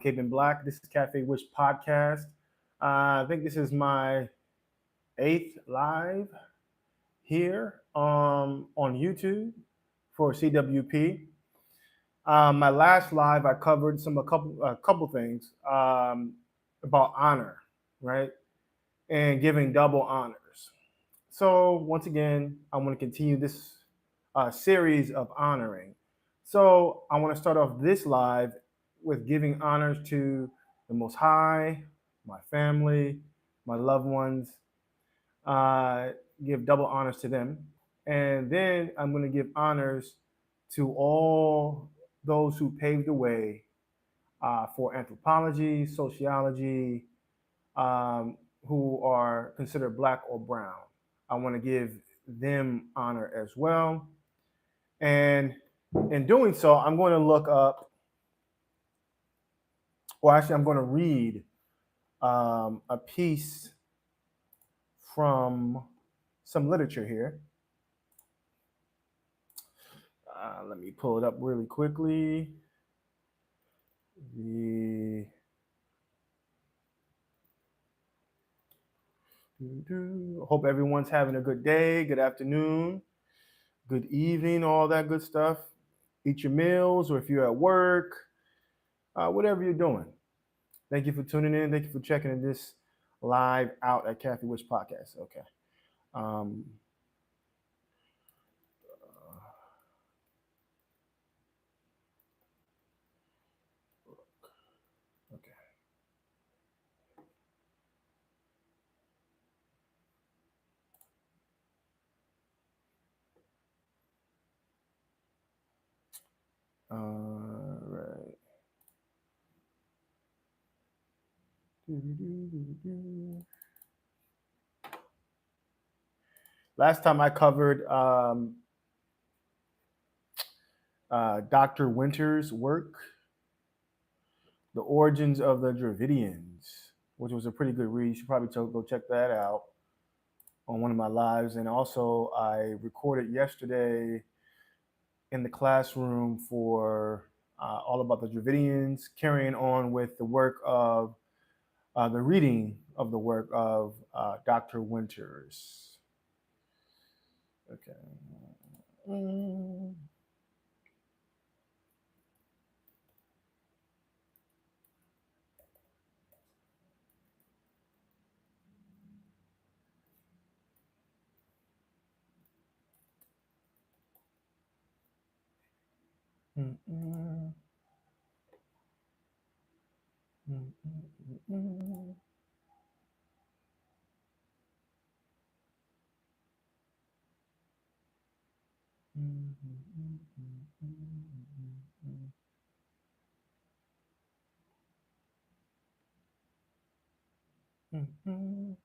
Cape and Black. This is Café Wish Podcast. I think this is my eighth live here on YouTube for CWP. My last live, I covered a couple things about honor, right, and giving double honors. So once again, I want to continue this series of honoring. So I want to start off this live with giving honors to the Most High, my family, my loved ones. Uh, give double honors to them, and then I'm going to give honors to all those who paved the way for anthropology, sociology, who are considered black or brown. I want to give them honor as well. And in doing so, I'm going to look up, or actually, I'm going to read a piece from some literature here. Let me pull it up really quickly. The Hope everyone's having a good day, good afternoon, good evening, all that good stuff. Eat your meals, or if you're at work, whatever you're doing. Thank you for tuning in. Thank you for checking in this live out at Café Wish Podcast. Okay. Um, okay. All right. Last time I covered Dr. Winter's work, The Origins of the Dravidians, which was a pretty good read. You should probably go check that out on one of my lives. And also, I recorded yesterday in the classroom for all about the Dravidians, carrying on with the work of the reading of the work of Dr. Winters. Okay. Mm. Mm-mm. Mm-mm.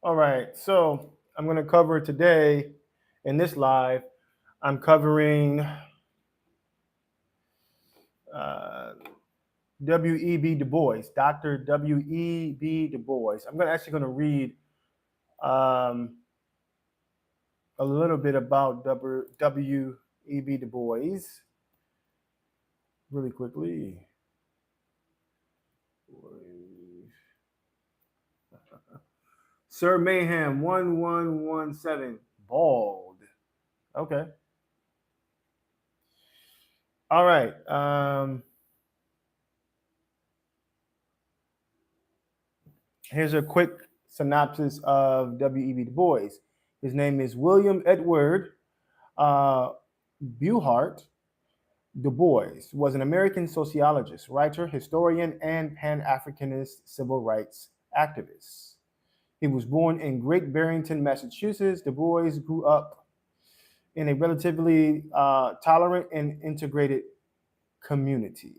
All right, so I'm going to cover today in this live. I'm covering uh, W.E.B. Du Bois, Dr. W.E.B. Du Bois. I'm actually going to read um, a little bit about W.E.B. Du Bois really quickly. Sir Mayhem 1117, bald. Okay. All right. Here's a quick synopsis of W.E.B. Du Bois. His name is William Edward uh, Buhart, Du Bois was an American sociologist, writer, historian, and Pan-Africanist civil rights activist. He was born in Great Barrington, Massachusetts. Du Bois grew up in a relatively tolerant and integrated community.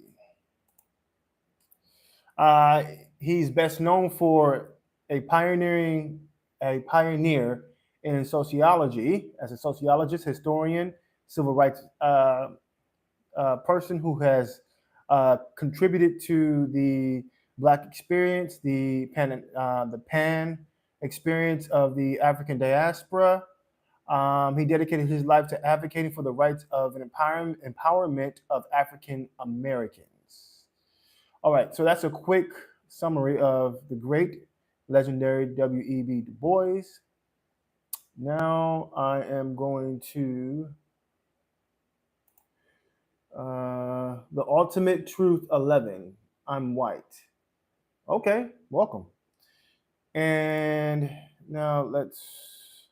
Uh, he's best known for a pioneering a pioneer in sociology as a sociologist, historian, civil rights person who has contributed to the Black experience, the Pan experience of the African diaspora. He dedicated his life to advocating for the rights of an empowerment of African Americans. All right, so that's a quick summary of the great, legendary W.E.B. Du Bois. Now I am going to The Ultimate Truth 11. I'm white. Okay, welcome. And now let's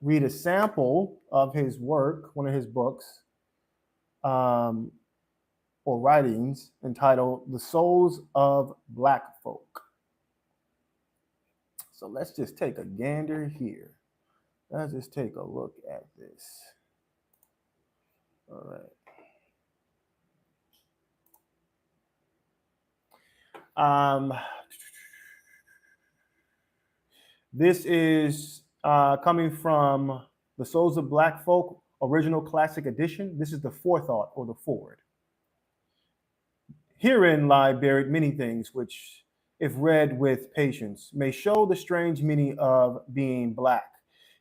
read a sample of his work, one of his books, or writings entitled The Souls of Black Folk. So let's just take a gander here. Let's just take a look at this. All right. This is coming from The Souls of Black Folk, Original Classic Edition. This is the forethought or the forward. Herein lie buried many things which, if read with patience, may show the strange meaning of being Black,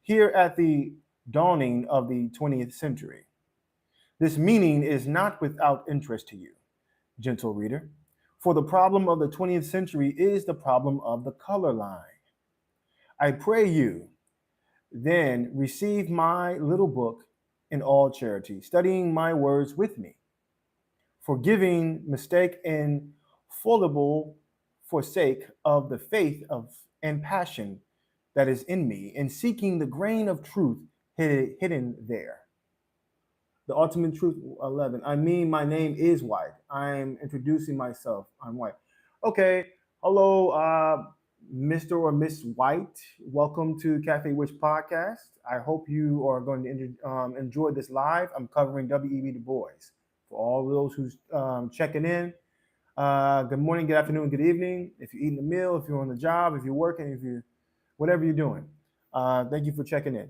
here at the dawning of the 20th century. This meaning is not without interest to you, gentle reader, for the problem of the 20th century is the problem of the color line. I pray you, then receive my little book in all charity, studying my words with me, forgiving mistake and fallible forsake of the faith of and passion that is in me, and seeking the grain of truth hidden there. The Ultimate Truth 11. I mean, my name is white. I'm introducing myself. I'm white. Okay. Hello, Mr. or Miss White. Welcome to Café Wish Podcast. I hope you are going to enjoy this live. I'm covering W.E.B. Du Bois. For all those who's checking in, good morning, good afternoon, good evening. If you're eating a meal, if you're on the job, if you're working, if you whatever you're doing, thank you for checking in.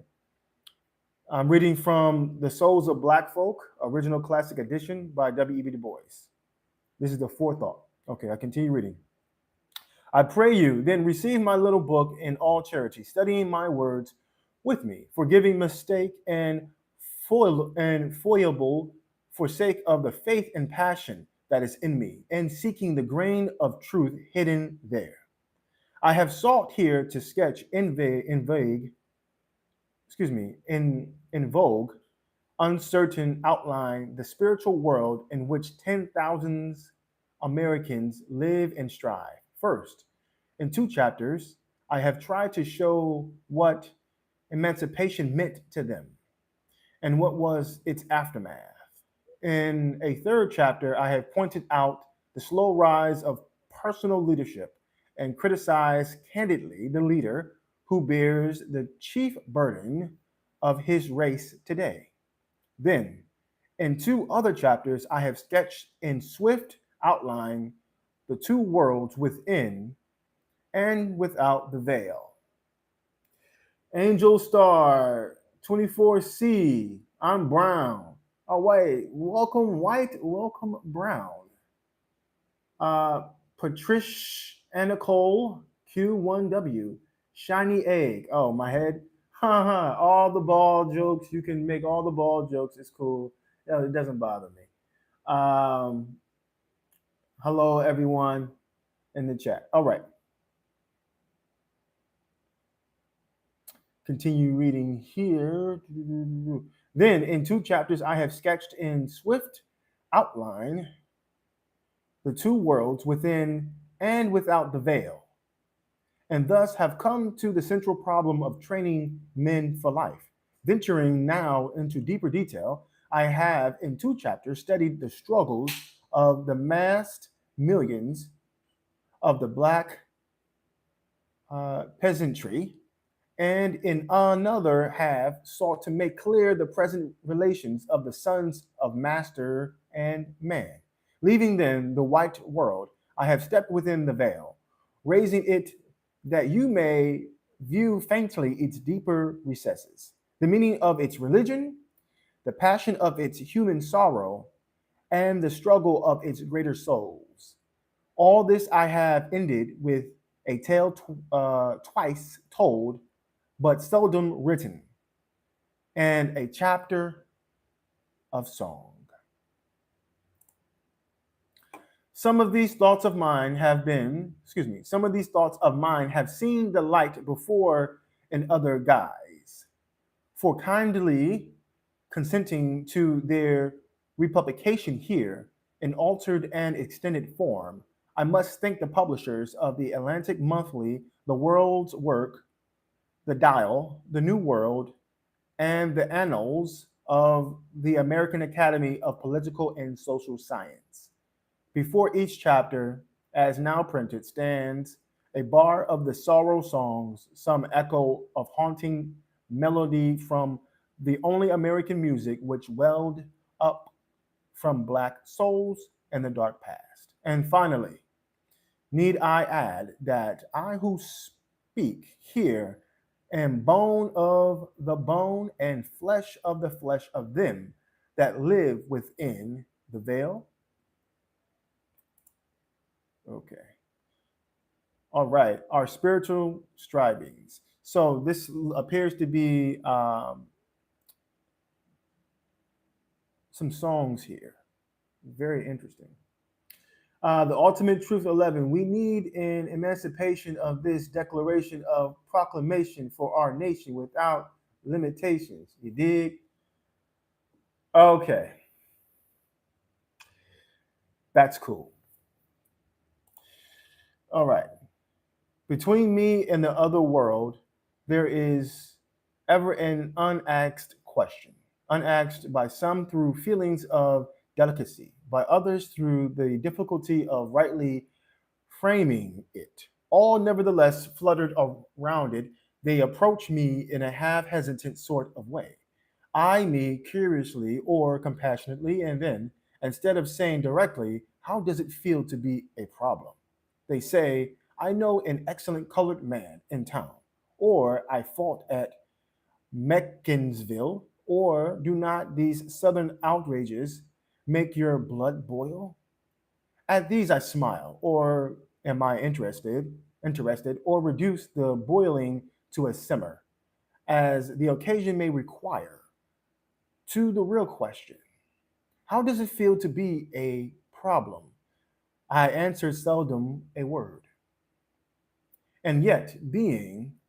I'm reading from The Souls of Black Folk, Original Classic Edition by W.E.B. Du Bois. This is the forethought. Okay, I continue reading. I pray you, then receive my little book in all charity, studying my words with me, forgiving mistake and foible forsake of the faith and passion that is in me, and seeking the grain of truth hidden there. I have sought here to sketch in vogue, uncertain outline the spiritual world in which 10,000 Americans live and strive. First, in 2 chapters, I have tried to show what emancipation meant to them and what was its aftermath. In a 3rd chapter, I have pointed out the slow rise of personal leadership and criticized candidly the leader who bears the chief burden of his race today. Then, in 2 other chapters, I have sketched in swift outline the 2 worlds within and without the veil. Angel Star 24C, I'm brown. Oh, wait, welcome white, welcome brown. Patricia Nicole Q1W, shiny egg. Oh, my head. Haha, all the ball jokes. You can make all the ball jokes. It's cool. It doesn't bother me. Hello, everyone in the chat. All right. Continue reading here. Then, in 2 chapters, I have sketched in swift outline the 2 worlds within and without the veil, and thus have come to the central problem of training men for life. Venturing now into deeper detail, I have, in 2 chapters, studied the struggles of the massed millions of the Black peasantry, and in another half sought to make clear the present relations of the sons of master and man. Leaving then the white world, I have stepped within the veil, raising it that you may view faintly its deeper recesses, the meaning of its religion, the passion of its human sorrow, and the struggle of its greater souls. All this I have ended with a tale twice told, but seldom written, and a chapter of song. Some of these thoughts of mine have seen the light before in other guise. For kindly consenting to their republication here in altered and extended form, I must thank the publishers of the Atlantic Monthly, The World's Work, The Dial, The New World, and the Annals of the American Academy of Political and Social Science. Before each chapter, as now printed, stands a bar of the sorrow songs, some echo of haunting melody from the only American music which welled up from Black souls in the dark past. And finally, need I add that I who speak here am bone of the bone and flesh of the flesh of them that live within the veil? Okay. All right. Our spiritual strivings. So this appears to be some songs here. Very interesting. The ultimate truth 11. We need an emancipation of this declaration of proclamation for our nation without limitations. You dig? Okay. That's cool. All right. Between me and the other world, there is ever an unasked question, unasked by some through feelings of delicacy, by others through the difficulty of rightly framing it. All nevertheless fluttered around it. They approach me in a half hesitant sort of way, eye me curiously or compassionately, and then, instead of saying directly, "How does it feel to be a problem?" they say, "I know an excellent colored man in town," or "I fought at Meckinsville," or "Do not these southern outrages make your blood boil?" At these I smile, or am I interested, or reduce the boiling to a simmer, as the occasion may require, to the real question. How does it feel to be a problem? I answer seldom a word. And yet, being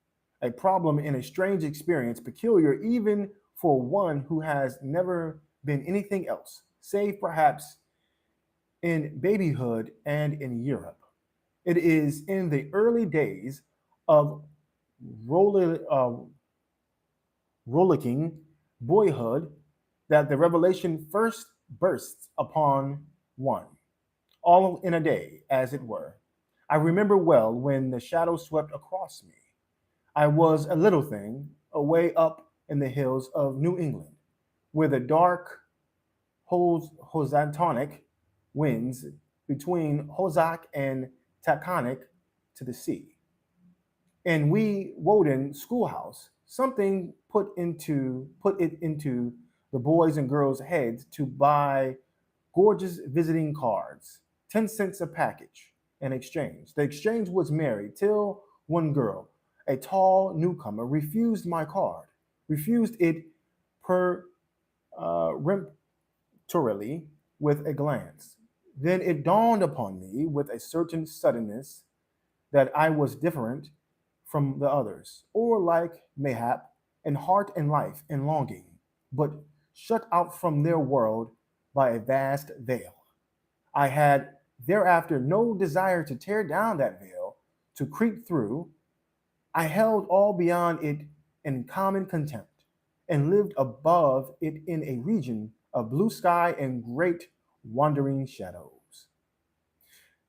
a problem in a strange experience, peculiar even for one who has never been anything else, save perhaps in babyhood and in Europe. It is in the early days of rollicking boyhood that the revelation first bursts upon one, all in a day, as it were. I remember well when the shadow swept across me. I was a little thing, away up in the hills of New England, where the dark Housatonic winds between Hozak and Taconic to the sea. In Wee Woden schoolhouse, something put it into the boys and girls' heads to buy gorgeous visiting cards, 10 cents a package, in exchange. The exchange was merry till one girl, a tall newcomer, refused my card, refused it peremptorily with a glance. Then it dawned upon me with a certain suddenness that I was different from the others, or like, mayhap, in heart and life and longing, but shut out from their world by a vast veil. I had thereafter no desire to tear down that veil, to creep through. I held all beyond it in common contempt, and lived above it in a region of blue sky and great wandering shadows.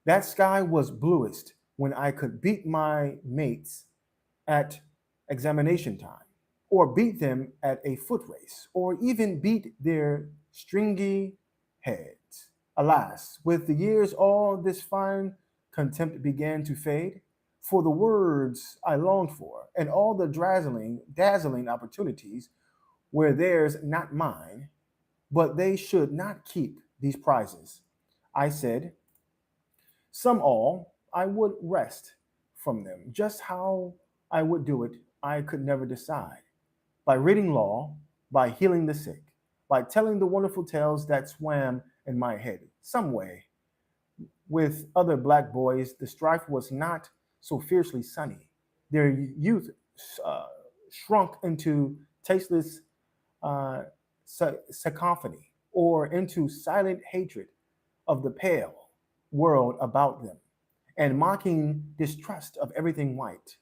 That sky was bluest when I could beat my mates at examination time, or beat them at a foot race, or even beat their stringy heads. Alas, with the years, all this fine contempt began to fade for the words I longed for, and all the dazzling opportunities were theirs, not mine. But they should not keep these prizes. I said, some all, I would wrest from them. Just how I would do it, I could never decide. By reading law, by healing the sick, by telling the wonderful tales that swam in my head. Some way, with other black boys, the strife was not so fiercely sunny. Their youth uh, shrunk into tasteless uh, cacophony or into silent hatred of the pale world about them and mocking distrust of everything white,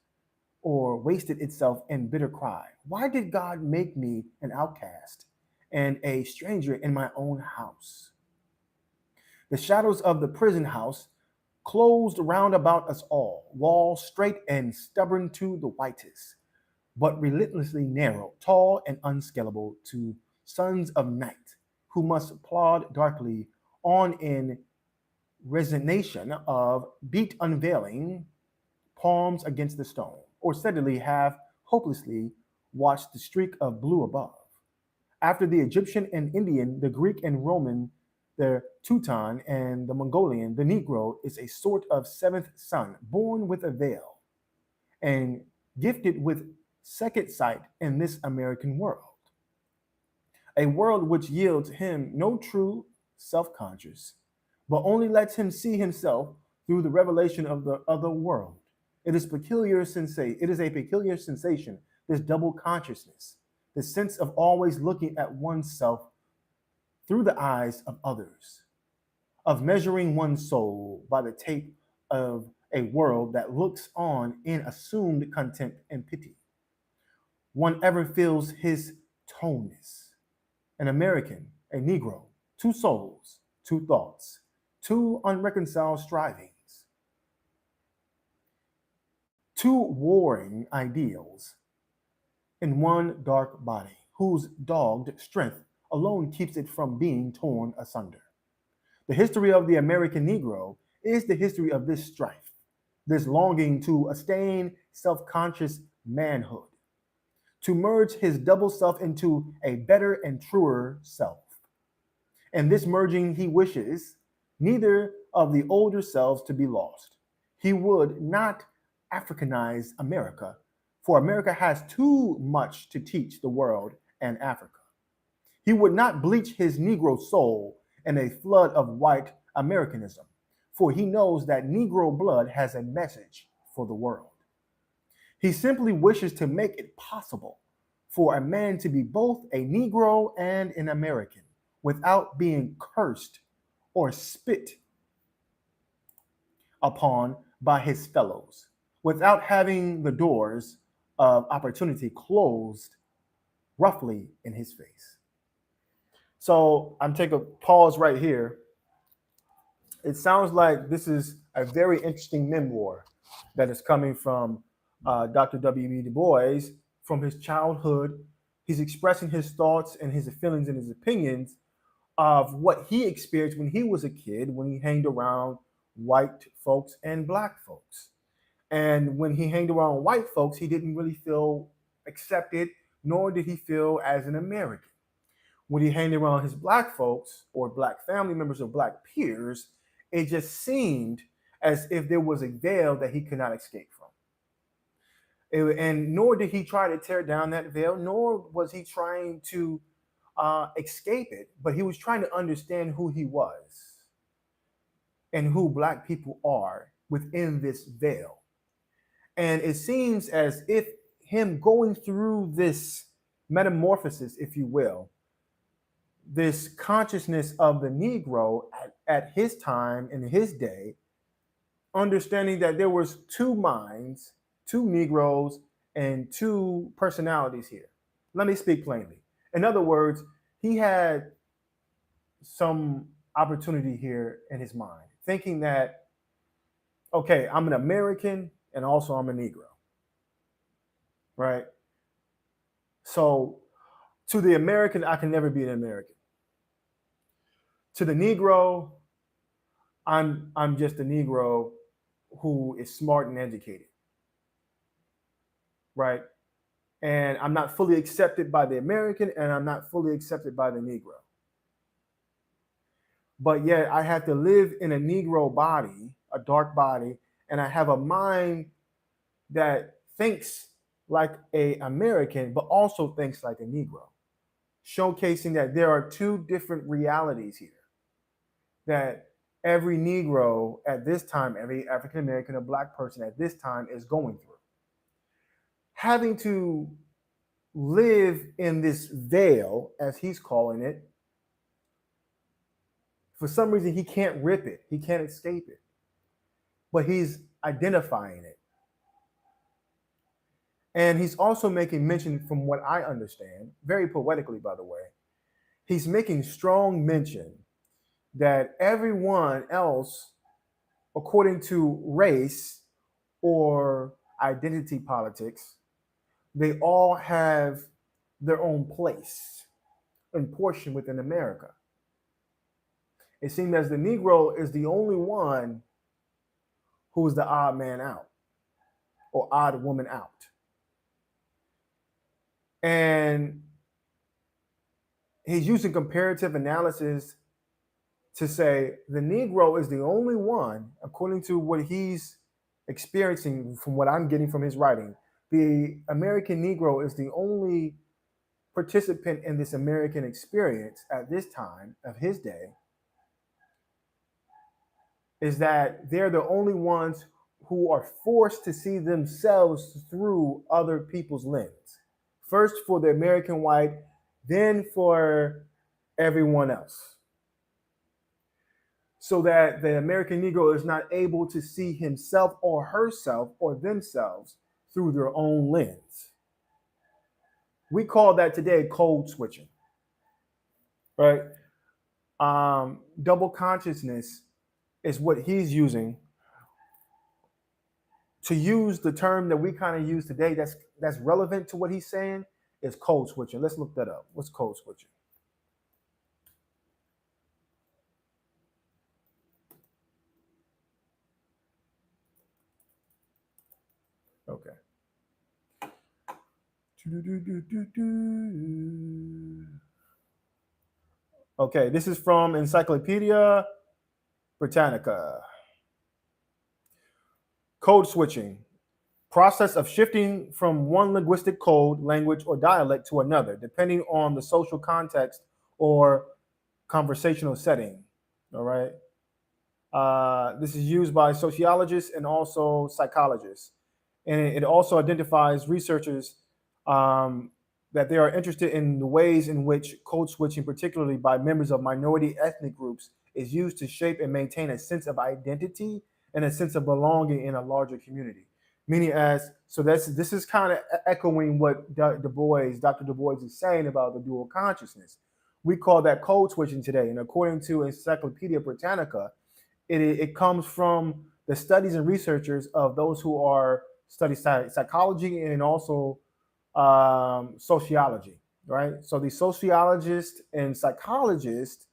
or wasted itself in bitter cry. Why did God make me an outcast and a stranger in my own house? The shadows of the prison house closed round about us all, walls straight and stubborn to the whitest, but relentlessly narrow, tall and unscalable to sons of night, who must plod darkly on in resignation of beat unveiling palms against the stone, or steadily half hopelessly watch the streak of blue above. After the Egyptian and Indian, the Greek and Roman, the Teuton and the Mongolian, the Negro is a sort of seventh son, born with a veil and gifted with second sight in this American world, a world which yields him no true self-conscious, but only lets him see himself through the revelation of the other world. It is a peculiar sensation, this double consciousness, the sense of always looking at oneself through the eyes of others, of measuring one's soul by the tape of a world that looks on in assumed contempt and pity. One ever feels his toneness. An American, a Negro, two souls, two thoughts, two unreconciled strivings, two warring ideals in one dark body, whose dogged strength alone keeps it from being torn asunder. The history of the American Negro is the history of this strife, this longing to attain self conscious manhood, to merge his double self into a better and truer self. And this merging, he wishes neither of the older selves to be lost. He would not Africanize America, for America has too much to teach the world and Africa. He would not bleach his Negro soul in a flood of white Americanism, for he knows that Negro blood has a message for the world. He simply wishes to make it possible for a man to be both a Negro and an American without being cursed or spit upon by his fellows, without having the doors of opportunity closed roughly in his face. So I'm taking a pause right here. It sounds like this is a very interesting memoir that is coming from Dr. W.E.B. Du Bois from his childhood. He's expressing his thoughts and his feelings and his opinions of what he experienced when he was a kid, when he hanged around white folks and black folks. And when he hanged around white folks, he didn't really feel accepted, nor did he feel as an American. When he hanged around his black folks or black family members or black peers, it just seemed as if there was a veil that he could not escape from. And nor did he try to tear down that veil, nor was he trying to escape it, but he was trying to understand who he was and who black people are within this veil. And it seems as if him going through this metamorphosis, if you will, this consciousness of the Negro at his time in his day, understanding that there was two minds, two Negroes, and two personalities here. Let me speak plainly. In other words, he had some opportunity here in his mind, thinking that, okay, I'm an American and also I'm a Negro, right? So to the American, I can never be an American. To the Negro, I'm just a Negro who is smart and educated, right? And I'm not fully accepted by the American, and I'm not fully accepted by the Negro. But yet I have to live in a Negro body, a dark body, and I have a mind that thinks like a American, but also thinks like a Negro, showcasing that there are two different realities here. That every Negro at this time, every African American or Black person at this time is going through. Having to live in this veil, as he's calling it, for some reason he can't rip it, he can't escape it, but he's identifying it. And he's also making mention, from what I understand, very poetically, by the way, he's making strong mention that everyone else, according to race or identity politics, they all have their own place and portion within America. It seems as the Negro is the only one who is the odd man out or odd woman out. And he's using comparative analysis to say the Negro is the only one, according to what he's experiencing from what I'm getting from his writing, the American Negro is the only participant in this American experience at this time of his day, is that they're the only ones who are forced to see themselves through other people's lens. First for the American white, then for everyone else. So that the American Negro is not able to see himself or herself or themselves through their own lens. We call that today code switching, right? Double consciousness is what he's using to use the term that we kind of use today that's relevant to what he's saying is code switching. Let's look that up. What's code switching? Okay. Okay, this is from Encyclopedia Britannica. Code switching, process of shifting from one linguistic code, language, or dialect to another, depending on the social context or conversational setting. All right. This is used by sociologists and also psychologists. And it also identifies researchers that they are interested in the ways in which code switching, particularly by members of minority ethnic groups, is used to shape and maintain a sense of identity and a sense of belonging in a larger community. Meaning, this is kind of echoing what Dr. Du Bois is saying about the dual consciousness. We call that code switching today. And according to Encyclopedia Britannica, it comes from the studies and researchers of those who are study psychology and also sociology, right? So the sociologists and psychologists,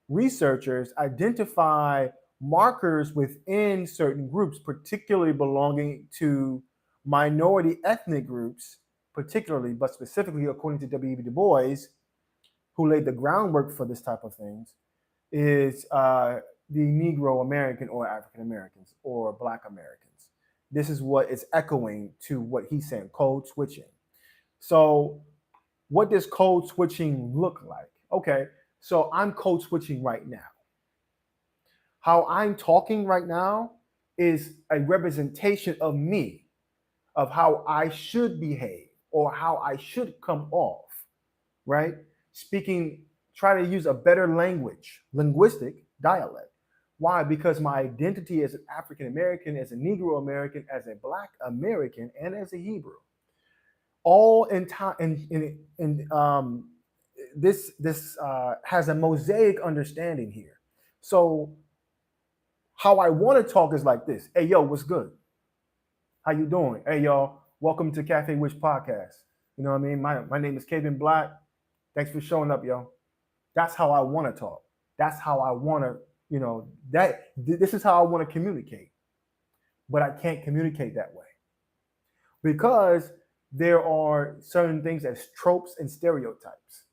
researchers identify markers within certain groups, particularly belonging to minority ethnic groups, particularly, but specifically according to W.E.B. Du Bois, who laid the groundwork for this type of things, is the Negro American or African Americans or Black Americans. This is what is echoing to what he's saying, code switching. So what does code switching look like? Okay, so I'm code switching right now. How I'm talking right now is a representation of me, of how I should behave or how I should come off, right? Speaking, try to use a better language, linguistic dialect. Why? Because my identity as an African American, as a Negro American, as a Black American, and as a Hebrew, all in time, this has a mosaic understanding here. So how I want to talk is like this. Hey, yo, what's good? How you doing? Hey, y'all, welcome to Café Wish Podcast. You know what I mean? My name is Kevin Black. Thanks for showing up, yo. That's how I want to talk. That's how I want to, this is how I want to communicate. But I can't communicate that way because there are certain things as tropes and stereotypes,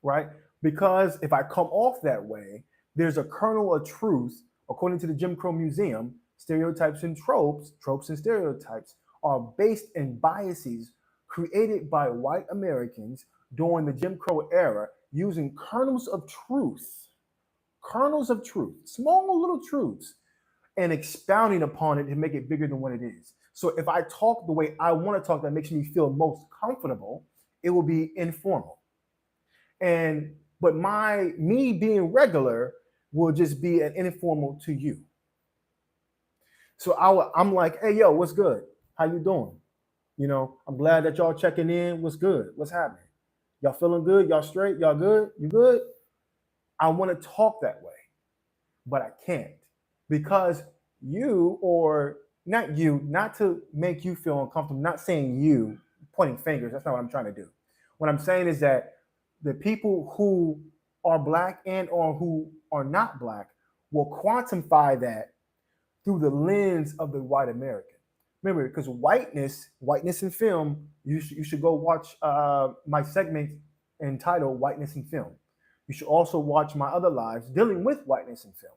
right? Because if I come off that way, there's a kernel of truth, according to the Jim Crow Museum. Stereotypes and tropes and stereotypes are based in biases created by white Americans during the Jim Crow era using kernels of truth, small little truths, and expounding upon it to make it bigger than what it is. So if I talk the way I want to talk that makes me feel most comfortable, it will be informal. But me being regular will just be an informal to you. So I'm like, hey, yo, what's good? How you doing? You know, I'm glad that y'all checking in. What's good? What's happening? Y'all feeling good? Y'all straight? Y'all good? You good? I want to talk that way, but I can't because you, or not you, not to make you feel uncomfortable, not saying you, pointing fingers. That's not what I'm trying to do. What I'm saying is that the people who are black and or who are not black will quantify that through the lens of the white American. Remember, because whiteness in film, you should go watch my segment entitled Whiteness in Film. You should also watch my other lives dealing with whiteness in film,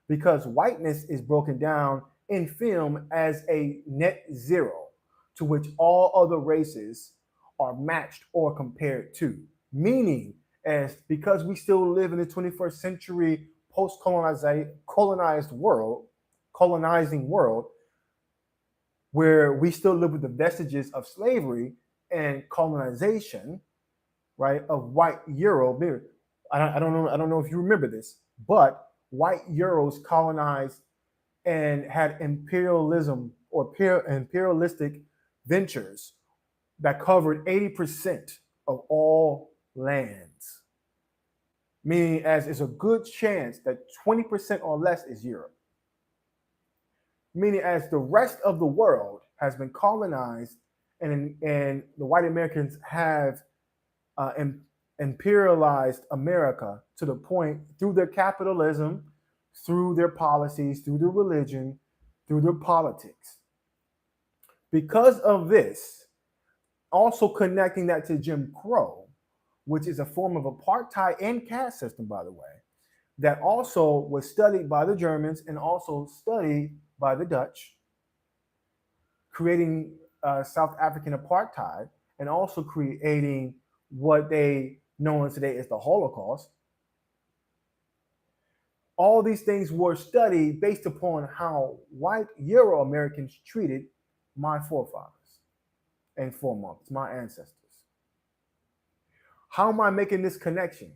because whiteness is broken down in film as a net zero to which all other races are matched or compared to. Meaning, as because we still live in the 21st century colonizing world, where we still live with the vestiges of slavery and colonization, right? Of white Euro. I don't know if you remember this, but white Euros colonized and had imperialism or imperialistic ventures that covered 80% of all lands. Meaning, as it's a good chance that 20% or less is Europe. Meaning, as the rest of the world has been colonized and the white Americans have imperialized America to the point through their capitalism, through their policies, through their religion, through their politics. Because of this, also connecting that to Jim Crow, which is a form of apartheid and caste system, by the way, that also was studied by the Germans and also studied by the Dutch, creating South African apartheid and also creating what they know today as the Holocaust. All these things were studied based upon how white Euro Americans treated my forefathers and foremothers, my ancestors. How am I making this connection?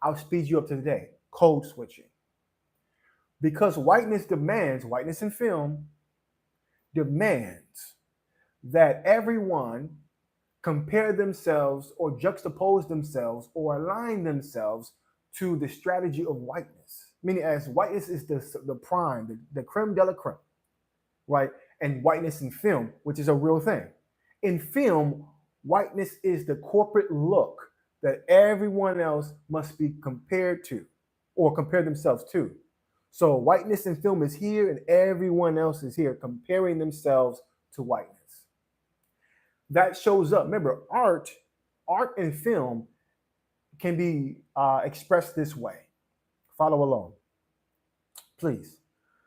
I'll speed you up to today. Code switching. Because whiteness in film demands that everyone compare themselves or juxtapose themselves or align themselves to the strategy of whiteness. Meaning, as whiteness is the prime, the creme de la creme, right? And whiteness in film, which is a real thing. In film, whiteness is the corporate look that everyone else must be compared to or compare themselves to. So whiteness in film is here and everyone else is here comparing themselves to whiteness. That shows up. Remember, art and film can be expressed this way. Follow along, please.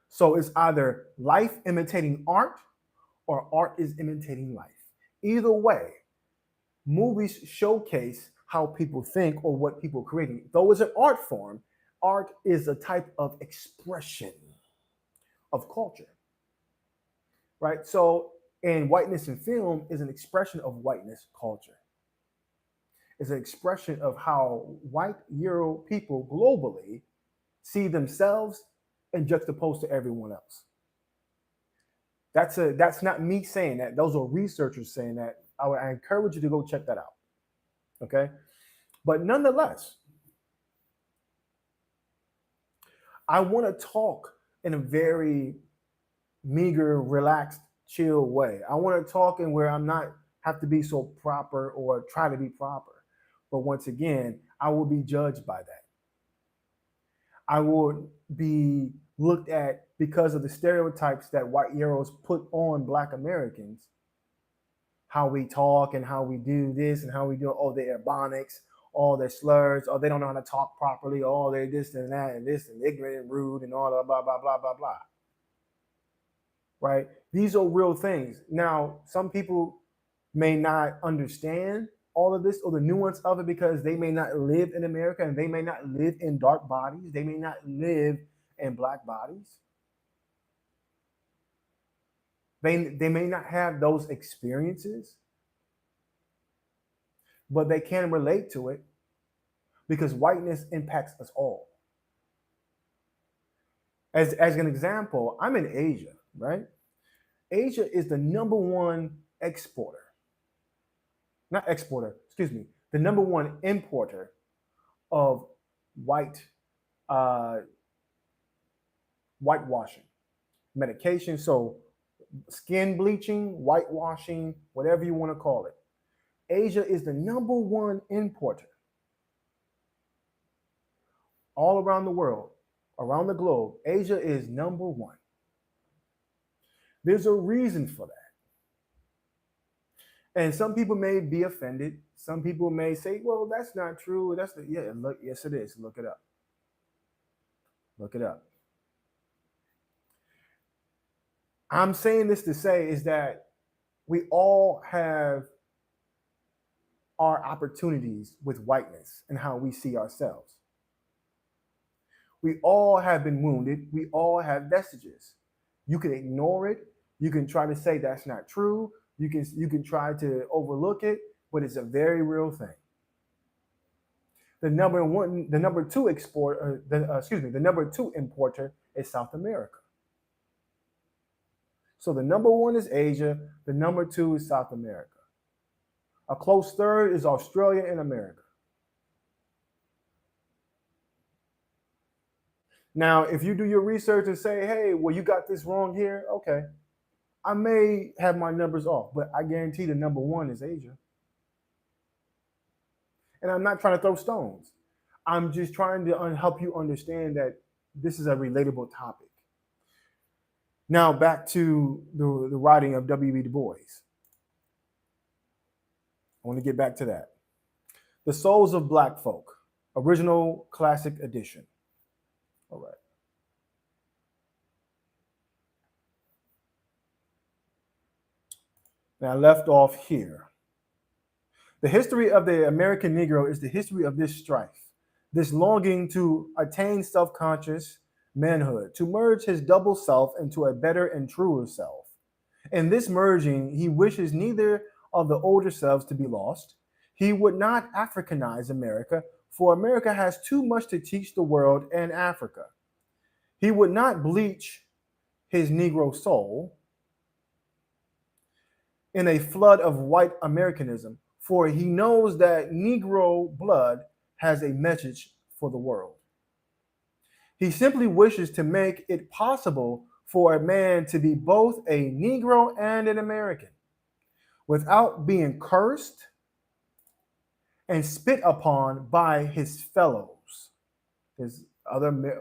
So it's either life imitating art or art is imitating life. Either way, movies showcase how people think or what people are creating. Though it's an art form, art is a type of expression of culture, right? So, and whiteness in film is an expression of whiteness culture. It's an expression of how white Euro people globally see themselves and juxtaposed to everyone else. That's not me saying that. Those are researchers saying that. I encourage you to go check that out. Okay. But nonetheless, I want to talk in a very meager, relaxed, chill way. I want to talk in where I'm not have to be so proper or try to be proper. But once again, I will be judged by that. I will be looked at because of the stereotypes that white Euros put on Black Americans. How we talk and how we do this and how we do, oh, they're ebonics, all their slurs, or they don't know how to talk properly, oh, they're this and that and this and ignorant and rude and all that, blah, blah, blah, blah, blah. Right? These are real things. Now, some people may not understand all of this or the nuance of it because they may not live in America and they may not live in dark bodies. They may not live in Black bodies. They may not have those experiences, but they can relate to it because whiteness impacts us all. As an example, I'm in Asia, right? Asia is the number one exporter, not exporter, excuse me, the number one importer of whitewashing medication. So skin bleaching, whitewashing, whatever you want to call it. Asia is the number one importer all around the world, around the globe. Asia is number one. There's a reason for that. And some people may be offended. Some people may say, well, that's not true. Yes, it is. Look it up. Look it up. I'm saying this to say is that we all have our opportunities with whiteness and how we see ourselves. We all have been wounded. We all have vestiges. You can ignore it. You can try to say that's not true. You can try to overlook it, but it's a very real thing. The number two importer is South America. So the number one is Asia. The number two is South America. A close third is Australia and America. Now, if you do your research and say, hey, well, you got this wrong here, okay. I may have my numbers off, but I guarantee the number one is Asia. And I'm not trying to throw stones. I'm just trying to help you understand that this is a relatable topic. Now, back to the writing of W.E.B. Du Bois. I want to get back to that. The Souls of Black Folk, original classic edition. All right. Now I left off here. The history of the American Negro is the history of this strife, this longing to attain self-conscious manhood, to merge his double self into a better and truer self. In this merging, he wishes neither of the older selves to be lost. He would not Africanize America, for America has too much to teach the world and Africa. He would not bleach his Negro soul in a flood of white Americanism, for he knows that Negro blood has a message for the world. He simply wishes to make it possible for a man to be both a Negro and an American without being cursed and spit upon by his fellows,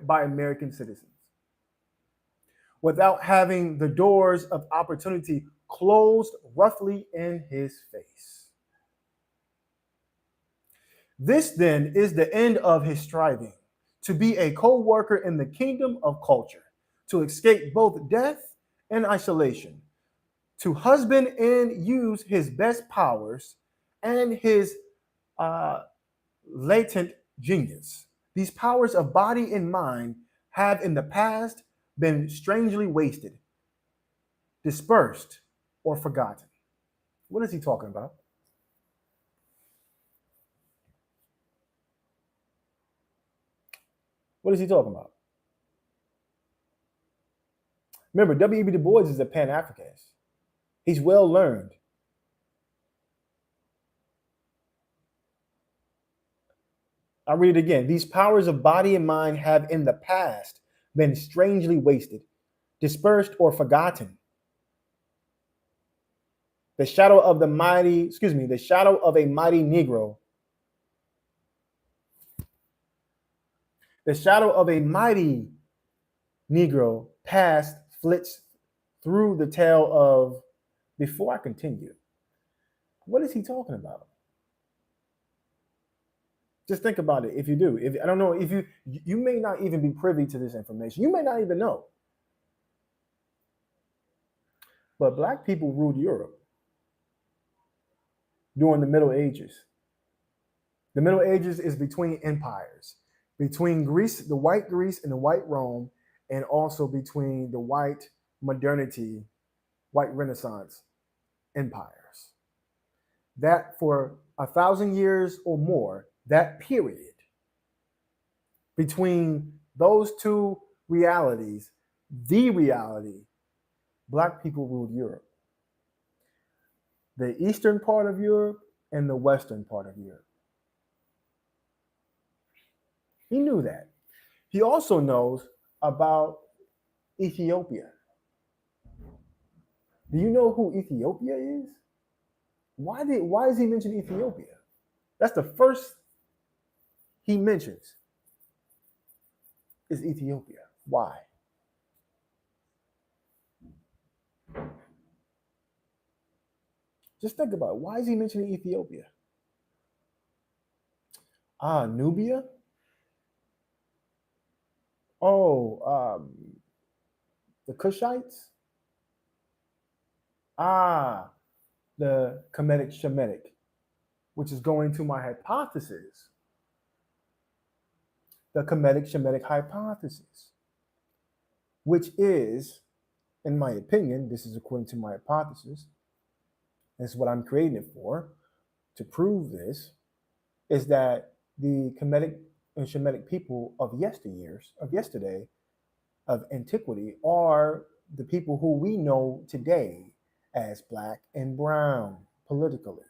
by American citizens, without having the doors of opportunity closed roughly in his face. This then is the end of his striving, to be a co-worker in the kingdom of culture, to escape both death and isolation, to husband and use his best powers and his latent genius. These powers of body and mind have in the past been strangely wasted, dispersed, or forgotten. What is he talking about? What is he talking about? Remember, W.E.B. Du Bois is a Pan-Africanist. He's well learned. I'll read it again. These powers of body and mind have in the past been strangely wasted, dispersed, or forgotten. The shadow of the shadow of a mighty Negro. The shadow of a mighty Negro past flits through the tale of. Before I continue, what is he talking about? Just think about it. If you do, if I don't know, if you may not even be privy to this information, you may not even know. But black people ruled Europe during the Middle Ages. The Middle Ages is between empires, between Greece, the white Greece and the white Rome, and also between the white modernity, white Renaissance empires. That for 1,000 years or more, that period between those two realities, the reality, black people ruled Europe. The eastern part of Europe and the western part of Europe. He knew that. He also knows about Ethiopia. Do you know who Ethiopia is? Why does he mention Ethiopia? That's the first he mentions is Ethiopia. Why? Just think about it. Why is he mentioning Ethiopia? Nubia? Oh, the Cushites? The Kemetic Shemitic, which is going to my hypothesis. The Kemetic Shemitic hypothesis, which is, in my opinion, this is according to my hypothesis, this is what I'm creating it for, to prove this, is that the Kemetic and Shemitic people of yesteryears, of yesterday, of antiquity, are the people who we know today as black and brown politically.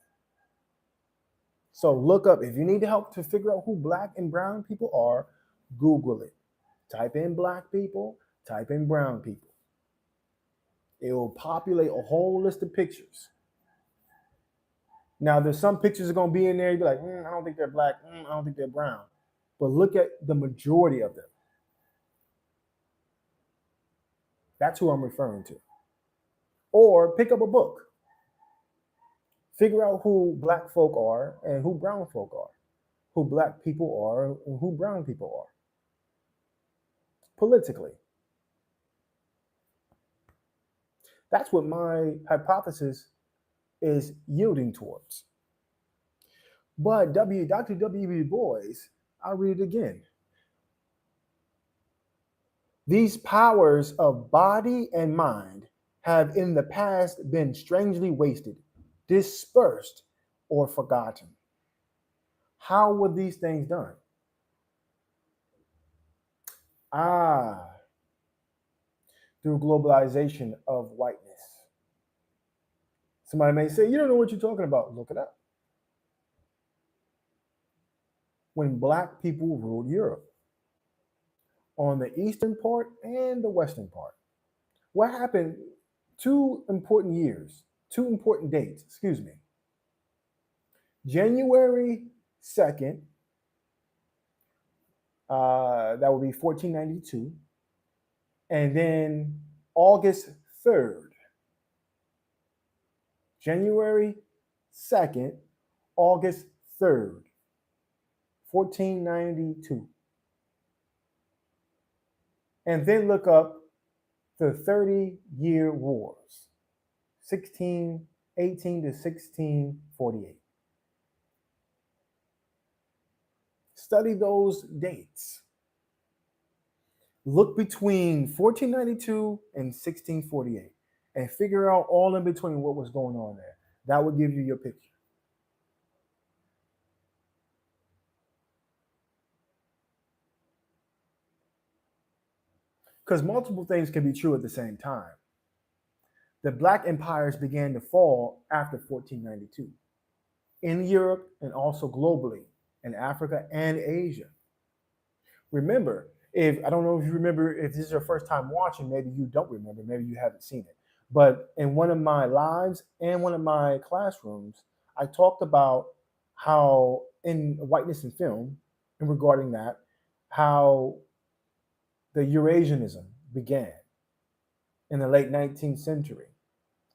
So look up, if you need help to figure out who black and brown people are, Google it. Type in black people, type in brown people. It will populate a whole list of pictures. Now, there's some pictures that are going to be in there. You'll be like, I don't think they're black. I don't think they're brown. But look at the majority of them. That's who I'm referring to. Or pick up a book. Figure out who black folk are and who brown folk are. Who black people are and who brown people are. Politically. That's what my hypothesis is yielding towards. But Dr. W.E.B. Bois, I'll read it again. These powers of body and mind have in the past been strangely wasted, dispersed, or forgotten. How were these things done? Through globalization of whiteness. Somebody may say, you don't know what you're talking about. Look it up. When black people ruled Europe, on the eastern part and the western part. What happened? Two important dates, January 2nd, that would be 1492, and then August 3rd. January 2nd, August 3rd, 1492. And then look up the 30-year wars, 1618 to 1648. Study those dates. Look between 1492 and 1648 and figure out all in between what was going on there. That would give you your picture. Because multiple things can be true at the same time. The black empires began to fall after 1492 in Europe and also globally. in Africa and Asia. Remember, if I don't know if you remember, if this is your first time watching, maybe you don't remember, maybe you haven't seen it. But in one of my lives and one of my classrooms, I talked about how in whiteness and film, and regarding that, how the Eurasianism began in the late 19th century.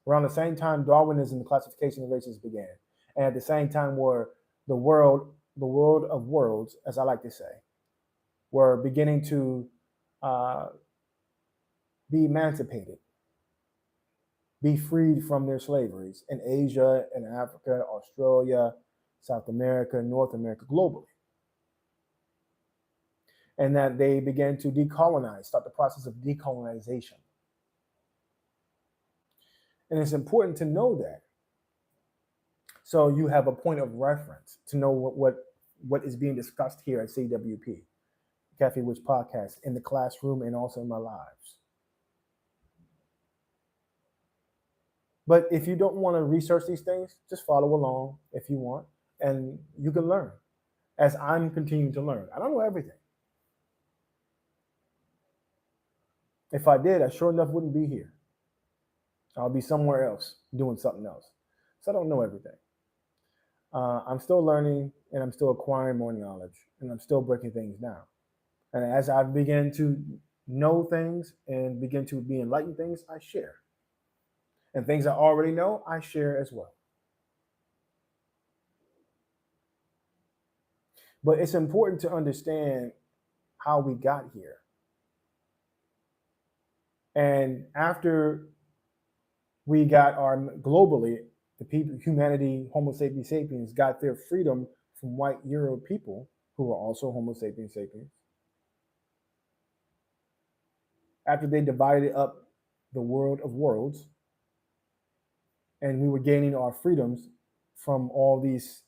Around the same time Darwinism, the classification of races, began. And at the same time where the world of worlds, as I like to say, were beginning to uh, be emancipated, be freed from their slaveries in Asia, in Africa, Australia, South America, North America, globally. And that they began to decolonize, start the process of decolonization. And it's important to know that. So you have a point of reference to know what is being discussed here at CWP, Café Wish Podcast, in the classroom and also in my lives. But if you don't want to research these things, just follow along if you want, and you can learn as I'm continuing to learn. I don't know everything. If I did, I sure enough wouldn't be here. I'll be somewhere else doing something else. So I don't know everything. I'm still learning and I'm still acquiring more knowledge and I'm still breaking things down. And as I begin to know things and begin to be enlightened things, I share. And things I already know, I share as well. But it's important to understand how we got here. And after we got our globally, the people, humanity, Homo sapiens sapiens, got their freedom from white Euro people who were also Homo sapiens sapiens. After they divided up the world of worlds, and we were gaining our freedoms from all these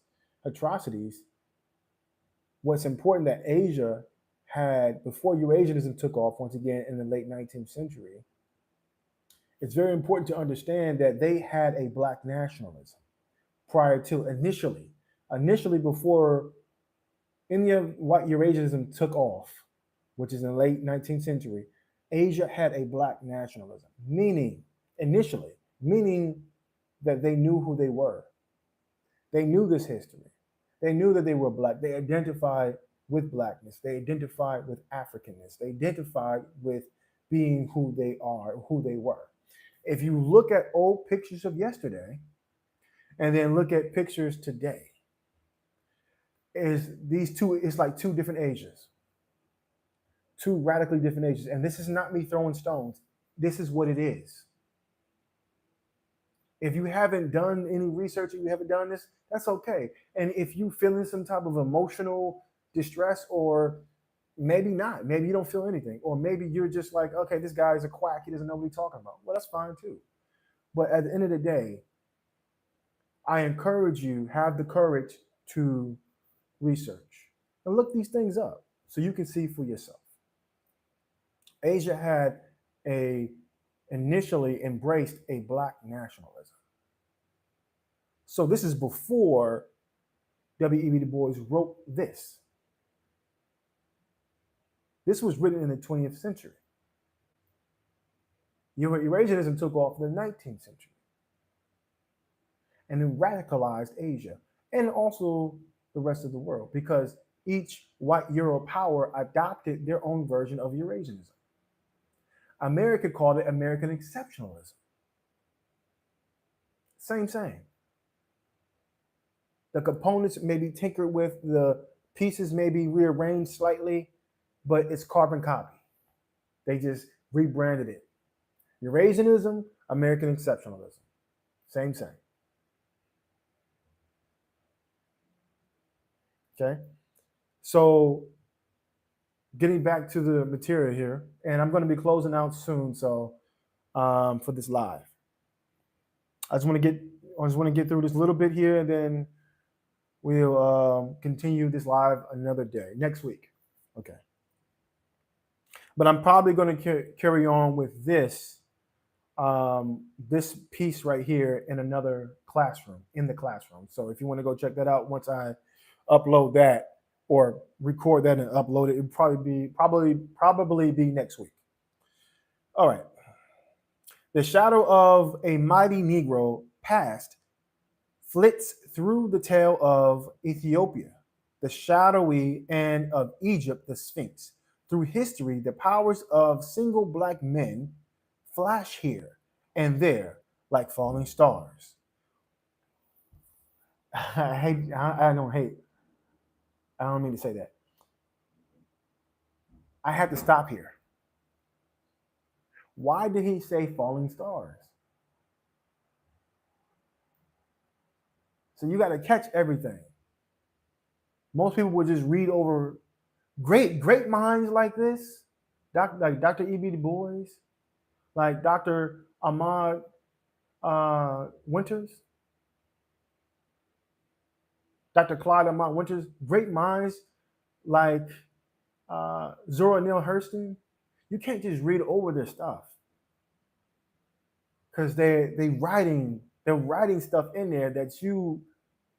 atrocities, what's important that Asia had, before Eurasianism took off once again in the late 19th century, it's very important to understand that they had a black nationalism prior to initially before any of what Eurasianism took off, which is in the late 19th century, Asia had a black nationalism, meaning that they knew who they were. They knew this history. They knew that they were black. They identified with blackness. They identified with Africanness. They identified with being who they are, who they were. If you look at old pictures of yesterday and then look at pictures today, it's like two different ages, two radically different ages. And this is not me throwing stones. This is what it is. If you haven't done any research or you haven't done this, that's okay. And if you feeling some type of emotional distress, or maybe not, maybe you don't feel anything, or maybe you're just like, okay, this guy is a quack, he doesn't know what he's talking about. Well, that's fine too. But at the end of the day, I encourage you, have the courage to research and look these things up so you can see for yourself. Asia had initially embraced a black nationalism. So this is before W.E.B. Du Bois wrote this. This was written in the 20th century. Eurasianism took off in the 19th century and it radicalized Asia and also the rest of the world, because each white Euro power adopted their own version of Eurasianism. America called it American exceptionalism. Same. The components may be tinkered with, the pieces may be rearranged slightly, but it's carbon copy. They just rebranded it. Eurasianism, American exceptionalism. Same. Okay? So getting back to the material here, and I'm going to be closing out soon, so for this live. I just want to get through this little bit here, and then we'll continue this live another day, next week. Okay. But I'm probably going to carry on with this piece right here in another classroom, in the classroom. So if you want to go check that out once I upload that or record that and upload it. It'd probably be next week. All right. The shadow of a mighty Negro past flits through the tale of Ethiopia, the shadowy, and of Egypt, the Sphinx. Through history, the powers of single black men flash here and there like falling stars. I hate. I don't hate. I don't mean to say that. I have to stop here. Why did he say falling stars? So you got to catch everything. Most people would just read over great minds like this, like Dr. E.B. Du Bois, like Dr. Ahmad Winters, Dr. Clyde Ahmad Winters, great minds like Zora Neale Hurston. You can't just read over their stuff because they're writing stuff in there that you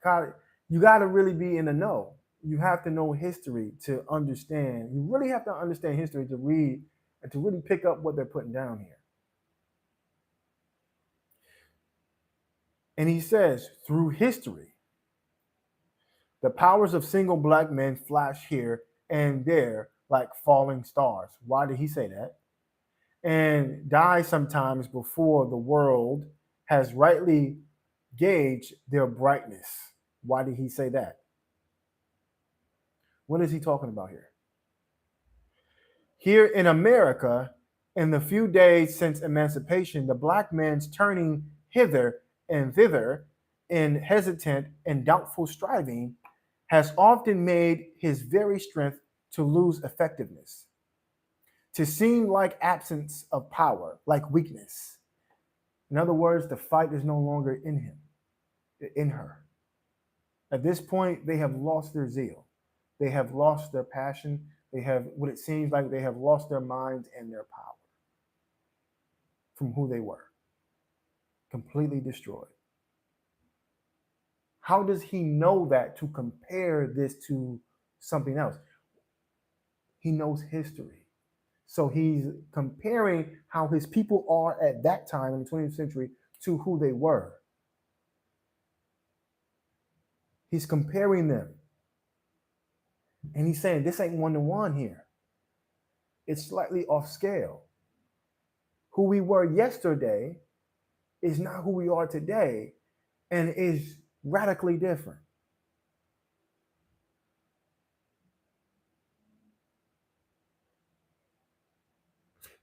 got to really be in the know. You have to know history to understand. You really have to understand history to read and to really pick up what they're putting down here. And he says, through history, the powers of single black men flash here and there like falling stars. Why did he say that? And die sometimes before the world has rightly gauged their brightness. Why did he say that? What is he talking about here? Here in America, in the few days since emancipation, the black man's turning hither and thither in hesitant and doubtful striving has often made his very strength to lose effectiveness, to seem like absence of power, like weakness. In other words, the fight is no longer in him, in her. At this point, they have lost their zeal. They have lost their passion. They have what it seems like they have lost their minds and their power from who they were, completely destroyed. How does he know that to compare this to something else? He knows history. So he's comparing how his people are at that time in the 20th century to who they were. He's comparing them. And he's saying this ain't one-to-one here. It's slightly off scale. Who we were yesterday is not who we are today and is radically different.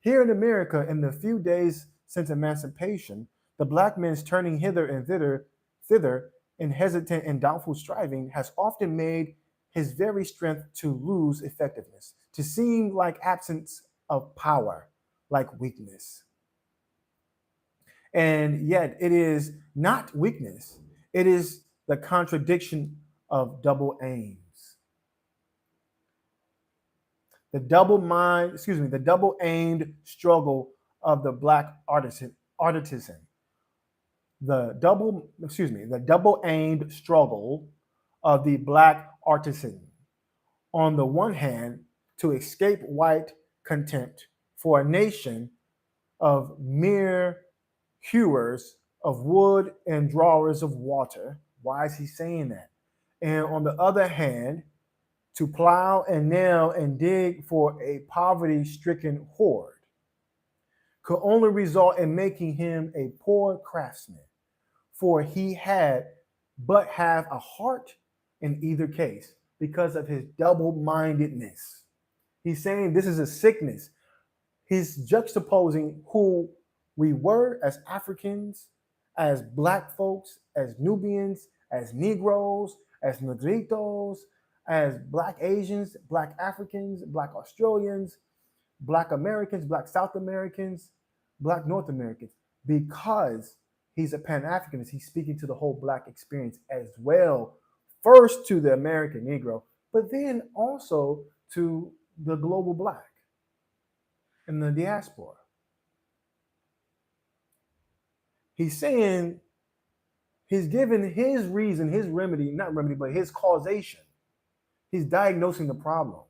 Here in America, in the few days since emancipation, the black man's turning hither and thither in hesitant and doubtful striving has often made his very strength to lose effectiveness, to seem like absence of power, like weakness. And yet it is not weakness, it is the contradiction of double aims. The double aimed struggle of the black artisan. The double aimed struggle of the black artisan. On the one hand, to escape white contempt for a nation of mere hewers of wood and drawers of water. Why is he saying that? And on the other hand, to plow and nail and dig for a poverty stricken horde could only result in making him a poor craftsman, for he had but have a heart in either case because of his double mindedness. He's saying this is a sickness. He's juxtaposing who we were as Africans, as Black folks, as Nubians, as Negroes, as Negritos, as Black Asians, Black Africans, Black Australians, Black Americans, Black South Americans, Black North Americans, because he's a Pan-Africanist. He's speaking to the whole Black experience as well, first to the American Negro, but then also to the global Black and the diaspora. He's saying, he's given his reason, his remedy, not remedy, but his causation He's diagnosing the problem.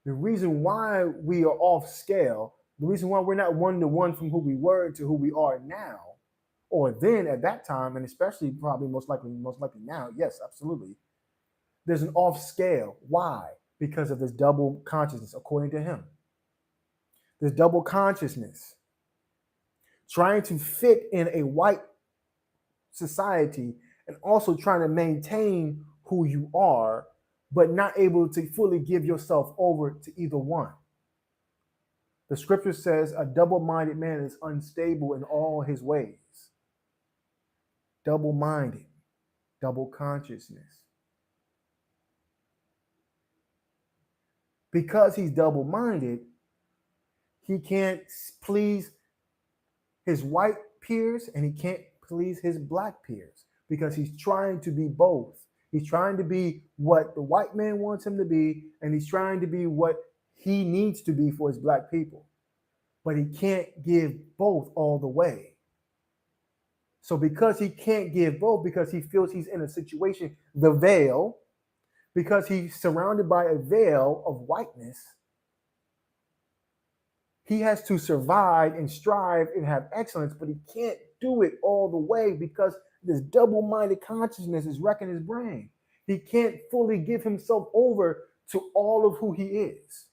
The reason why we are off scale, the reason why we're not one to one from who we were to who we are now, or then at that time, and especially probably most likely now, yes, absolutely. There's an off scale. Why? Because of this double consciousness, according to him. This double consciousness, trying to fit in a white society and also trying to maintain who you are, but not able to fully give yourself over to either one. The scripture says a double-minded man is unstable in all his ways. Double-minded, double consciousness. Because he's double-minded, he can't please his white peers and he can't please his black peers because he's trying to be both. He's trying to be what the white man wants him to be, and he's trying to be what he needs to be for his black people. But he can't give both all the way. So because he can't give both, because he feels he's in a situation, the veil, because he's surrounded by a veil of whiteness, he has to survive and strive and have excellence, but he can't do it all the way because this double-minded consciousness is wrecking his brain. He can't fully give himself over to all of who he is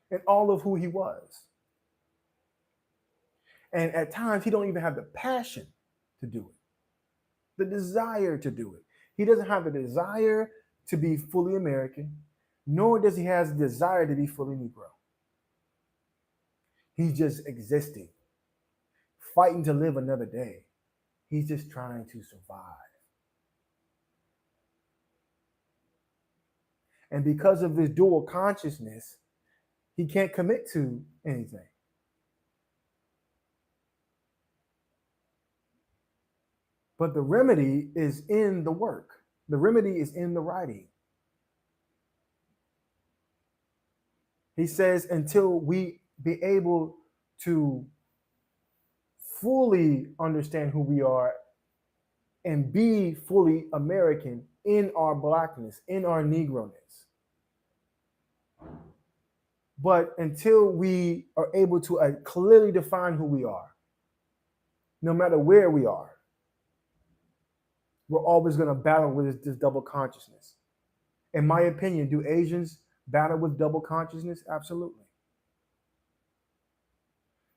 and all of who he was. And at times, he don't even have the passion to do it, the desire to do it. He doesn't have the desire to be fully American, nor does he have the desire to be fully Negro. He's just existing, fighting to live another day. He's just trying to survive. And because of his dual consciousness, he can't commit to anything. But the remedy is in the work. The remedy is in the writing. He says, until we be able to fully understand who we are and be fully American in our blackness, in our Negroness. But until we are able to clearly define who we are, no matter where we are, we're always going to battle with this double consciousness. In my opinion, do Asians battle with double consciousness? Absolutely.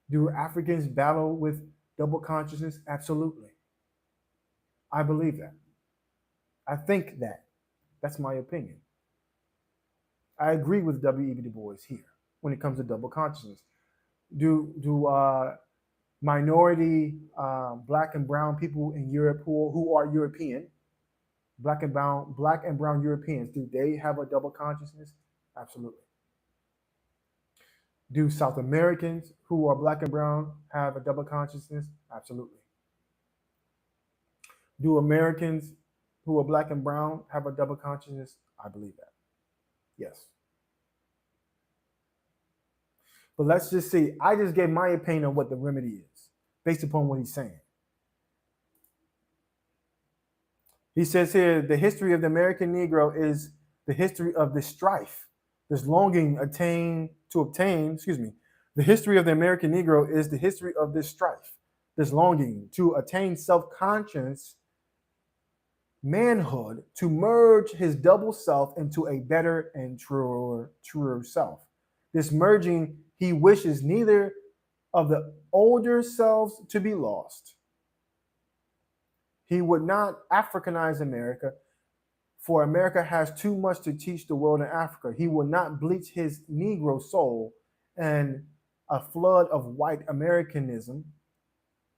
Do Africans battle with double consciousness? Absolutely. I believe that. I think that. That's my opinion. I agree with W.E.B. Du Bois here when it comes to double consciousness. Do minority black and brown people in Europe who are European, black and brown Europeans, do they have a double consciousness? Absolutely. Do South Americans who are black and brown have a double consciousness? Absolutely. Do Americans who are black and brown have a double consciousness? I believe that. Yes. But let's just see. I just gave my opinion on what the remedy is based upon what he's saying. He says here, the history of the American Negro is the history of this strife, this longing to obtain. The history of the American Negro is the history of this strife, this longing to attain self-conscious manhood, to merge his double self into a better and truer self. This merging, he wishes neither of the older selves to be lost. He would not Africanize America, for America has too much to teach the world in Africa. He will not bleach his Negro soul and a flood of white Americanism,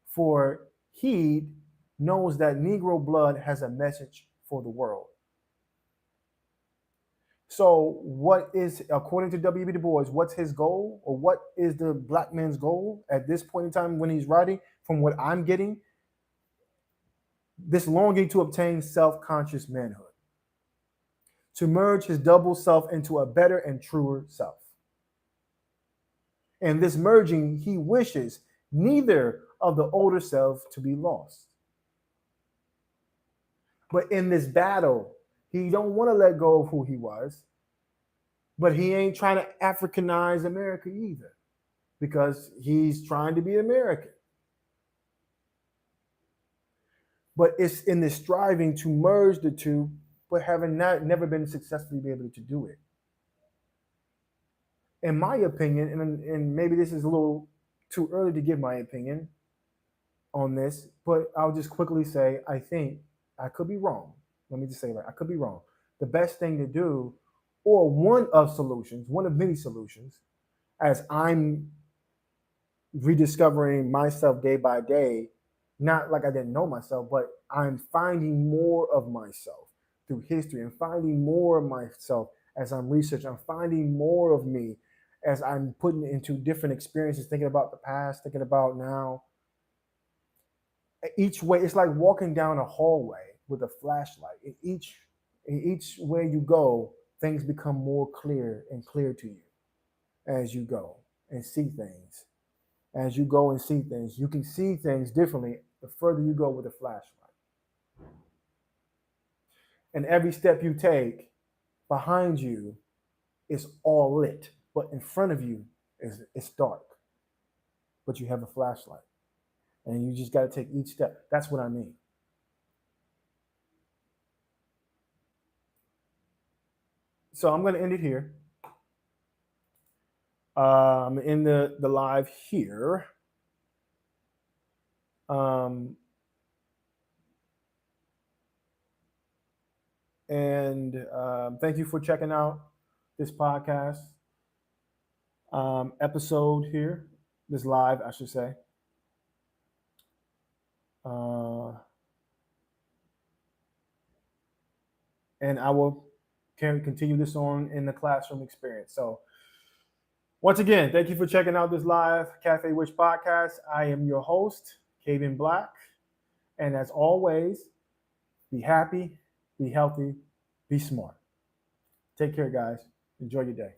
for he knows that Negro blood has a message for the world. So what is, according to W.E.B. Du Bois, what's his goal, or what is the black man's goal at this point in time when he's writing, from what I'm getting? This longing to obtain self-conscious manhood, to merge his double self into a better and truer self. And this merging, he wishes neither of the older selves to be lost. But in this battle, He don't want to let go of who he was, but he ain't trying to Africanize America either, because he's trying to be American. But it's in the striving to merge the two, but having never been successfully be able to do it. In my opinion, and maybe this is a little too early to give my opinion on this, but I'll just quickly say I think I could be wrong. Let me just say that I could be wrong. The best thing to do, or one of many solutions, as I'm rediscovering myself day by day, not like I didn't know myself, but I'm finding more of myself through history and finding more of myself as I'm researching. I'm finding more of me as I'm putting into different experiences, thinking about the past, thinking about now. Each way, it's like walking down a hallway with a flashlight. In each way you go, things become more clear and clear to you as you go and see things. As you go and see things, you can see things differently the further you go with a flashlight. And every step you take, behind you is all lit, but in front of you it's dark. But you have a flashlight, and you just got to take each step. That's what I mean. So I'm going to end it here. I'm in the live here. And thank you for checking out this podcast episode here, this live, I should say. And I will continue this on in the classroom experience. So once again, thank you for checking out this live Café Wish podcast. I am your host, Kevin Black. And as always, be happy, be healthy, be smart. Take care, guys. Enjoy your day.